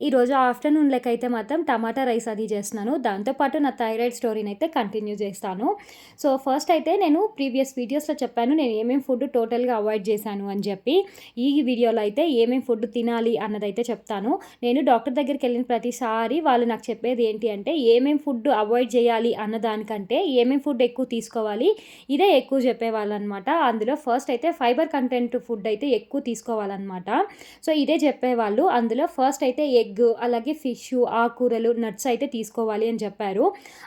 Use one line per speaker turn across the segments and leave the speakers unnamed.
ఈరోజు ఆఫ్టర్‌నూన్‌లకైతే మాత్రం టమాటా రైస్ అది చేస్తున్నాను. దాంతో పాటు నా థైరాయిడ్ స్టోరీనైతే కంటిన్యూ చేస్తాను. సో, ఫస్ట్ అయితే నేను ప్రీవియస్ వీడియోస్‌లో చెప్పాను నేను ఏమేం ఫుడ్ టోటల్‌గా అవాయిడ్ చేశాను అని చెప్పి. ఈ వీడియోలో అయితే ఏమేం ఫుడ్ తినాలి అన్నదైతే చెప్తాను. నేను డాక్టర్ దగ్గరికెళ్ళిన ప్రతిసారి వాళ్ళు నాకు చెప్పేది ఏంటి అంటే ఏమేం ఫుడ్ అవాయిడ్ చేయాలి అన్న దానికంటే ఏమేం ఫుడ్ ఎక్కువ తీసుకోవాలి ఇదే ఎక్కువ చెప్పేవాళ్ళనమాట. అందులో ఫస్ట్ అయితే ఫైబర్ కంటెంట్ ఫుడ్ అయితే ఎక్కువ తీసుకోవాలనమాట. సో, ఇదే చెప్పేవాళ్ళు. అందులో ఫస్ట్ అయితే ఎగ్, అలాగే ఫిషు, ఆకుకూరలు, నట్స్ అయితే తీసుకోవాలి అని చెప్పారు.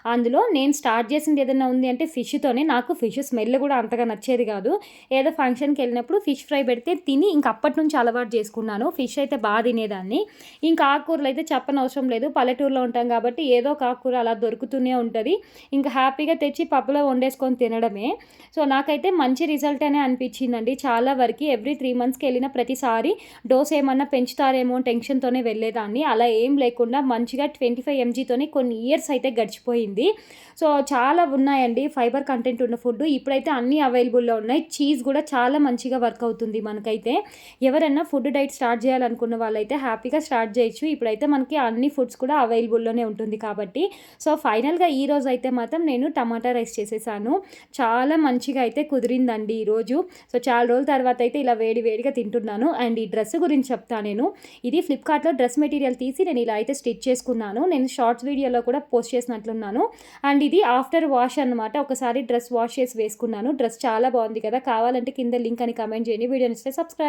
అందులో నేను స్టార్ట్ చేసింది ఏదన్నా ఉంది అంటే ఫిష్‌తోనే. నాకు ఫిష్ స్మెల్ గూడా అంతగా నచ్చేది గాదు. ఏదో ఫంక్షన్‌కెళ్ళినప్పుడు ఫిష్ ఫ్రై పెడితే తిని ఇంక అప్పటినుంచి అలవాటు చేసుకున్నాను. ఫిష్ అయితే తినేదాన్ని. ఇంకా ఆకుకూరలయితే చెప్పనవసరం లేదు. పల్లెటూరులో ఉంటాం కాబట్టి ఏదో ఒక ఆకుకూర అలా దొరుకుతూనే ఉంటది. ఇంకా హ్యాపీగా తెచ్చి పప్పులో వండేసుకొని తినడమే. సో, నాకైతే మంచి రిజల్ట్ అనే అనిపించిందండి. చాలా వరకి ఎవ్రీ 3 మంత్స్‌కెళ్ళిన ప్రతిసారి డోస్ ఏమన్నా పెంచుతారేమో అని టెన్షన్‌తోనే వెళ్ళేదాన్ని. అలా ఏం లేకుండా మంచిగా 25 ఎంజీతోనే కొన్ని ఇయర్స్ అయితే గడిచిపోయింది. సో, చాలా ఉన్నాయండి ఫైబర్ కంటెంట్ ఉన్న ఫుడ్. ఇప్పుడైతే అన్నీ అవైలబుల్‌లో ఉన్నాయి. చీజ్ గూడా చాలా మంచిగా వర్క్ అవుతుంది మనకైతే. ఎవరైనా ఫుడ్ డైట్ స్టార్ట్ చేయాలనుకున్న వాళ్ళైతే హ్యాపీగా స్టార్ట్ చేయొచ్చు. ఇప్పుడైతే మనకి అన్ని ఫుడ్స్ కూడా అవైలబుల్‌లోనే ఉంటుంది కాబట్టి. సో, ఫైనల్‌గా ఈరోజైతే మాత్రం నేను టమాటా రైస్ చేసేసాను. చాలా మంచిగా అయితే కుదిరిందండి ఈరోజు. సో, చాలా రోజుల తర్వాత అయితే ఇలా వేడి వేడిగా తింటున్నాను. అండ్ ఈ డ్రెస్ గురించి చెప్తా నేను. ఇది ఫ్లిప్‌కార్ట్‌లో డ్రెస్ మెటీరియల్ తీసి నేను ఇలా అయితే స్టిచ్ చేసుకున్నాను. నేను షార్ట్స్ వీడియోలో కూడా పోస్ట్ చేసినట్లున్నాను. అండ్ ఇది ఆఫ్టర్ వాష్ అనమాట. ఒకసారి డ్రెస్ వాష్ చేసి వేసుకున్నాను. డ్రెస్ చాలా బాగుంది కదా! కావాలంటే కింద లింక్ అని కామెంట్ చేయండి. వీడియో నచ్చితే సబ్స్క్రైబ్